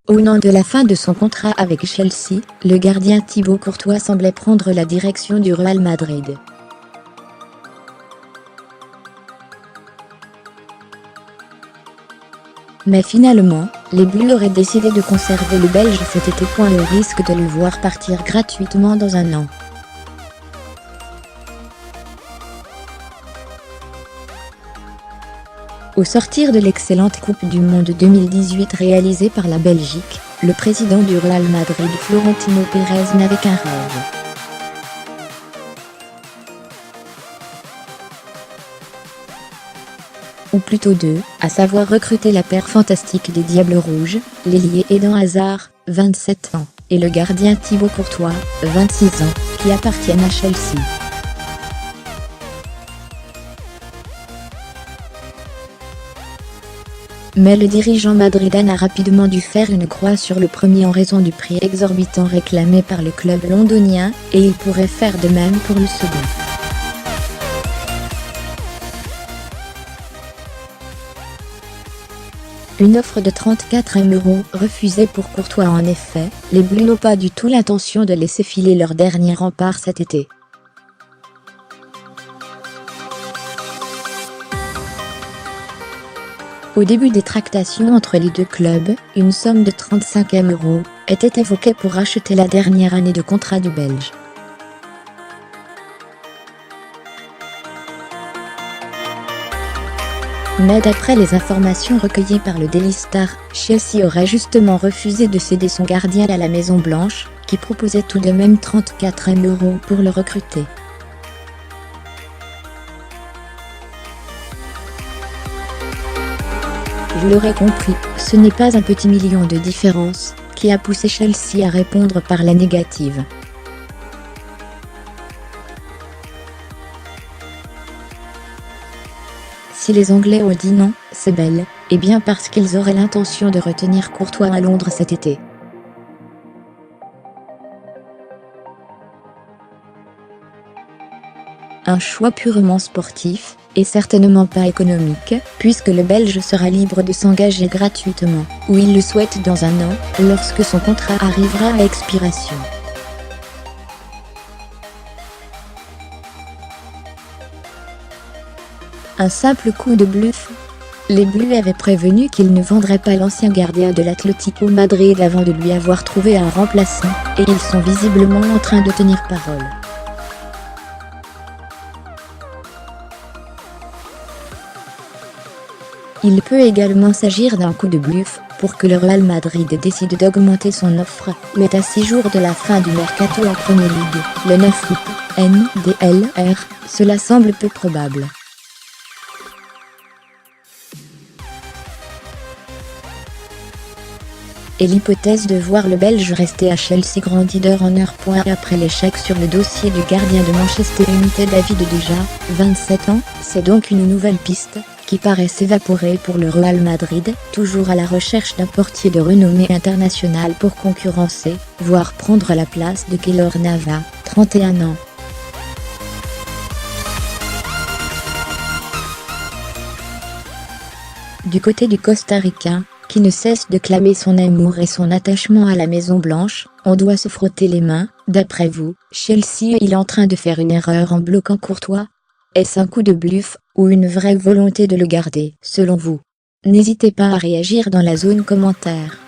Au nom de la fin de son contrat avec Chelsea, le gardien Thibaut Courtois semblait prendre la direction du Real Madrid. Mais finalement, les Bleus auraient décidé de conserver le Belge cet été, au risque de le voir partir gratuitement dans un an. Au sortir de l'excellente Coupe du Monde 2018 réalisée par la Belgique, le président du Real Madrid Florentino Pérez n'avait qu'un rêve. Ou plutôt deux, à savoir recruter la paire fantastique des Diables Rouges, l'ailier Eden Hazard, 27 ans, et le gardien Thibaut Courtois, 26 ans, qui appartiennent à Chelsea. Mais le dirigeant madrilène a rapidement dû faire une croix sur le premier en raison du prix exorbitant réclamé par le club londonien, et il pourrait faire de même pour le second. Une offre de 34 € refusée pour Courtois. En effet, les Bleus n'ont pas du tout l'intention de laisser filer leur dernier rempart cet été. Au début des tractations entre les deux clubs, une somme de 35 € était évoquée pour racheter la dernière année de contrat du Belge. Mais d'après les informations recueillies par le Daily Star, Chelsea aurait justement refusé de céder son gardien à la Maison Blanche, qui proposait tout de même 34 € pour le recruter. Vous l'aurez compris, ce n'est pas un petit million de différence qui a poussé Chelsea à répondre par la négative. Si les Anglais ont dit non, c'est bel et bien parce qu'ils auraient l'intention de retenir Courtois à Londres cet été. Un choix purement sportif, et certainement pas économique, puisque le Belge sera libre de s'engager gratuitement, où il le souhaite dans un an, lorsque son contrat arrivera à expiration. Un simple coup de bluff. Les Bleus avaient prévenu qu'ils ne vendraient pas l'ancien gardien de l'Atlético Madrid avant de lui avoir trouvé un remplaçant, et ils sont visiblement en train de tenir parole. Il peut également s'agir d'un coup de bluff, pour que le Real Madrid décide d'augmenter son offre, mais à 6 jours de la fin du mercato en Premier League, le 9 août, NDLR, cela semble peu probable. Et l'hypothèse de voir le Belge rester à Chelsea grandit d'heure en heure. Après l'échec sur le dossier du gardien de Manchester United David de Gea, 27 ans, c'est donc une nouvelle piste qui paraît s'évaporer pour le Real Madrid, toujours à la recherche d'un portier de renommée internationale pour concurrencer, voire prendre la place de Keylor Navas, 31 ans. Du côté du Costa-Ricain, qui ne cesse de clamer son amour et son attachement à la Maison Blanche, on doit se frotter les mains. D'après vous, Chelsea est-il en train de faire une erreur en bloquant Courtois? Est-ce un coup de bluff, ou une vraie volonté de le garder, selon vous? N'hésitez pas à réagir dans la zone commentaire.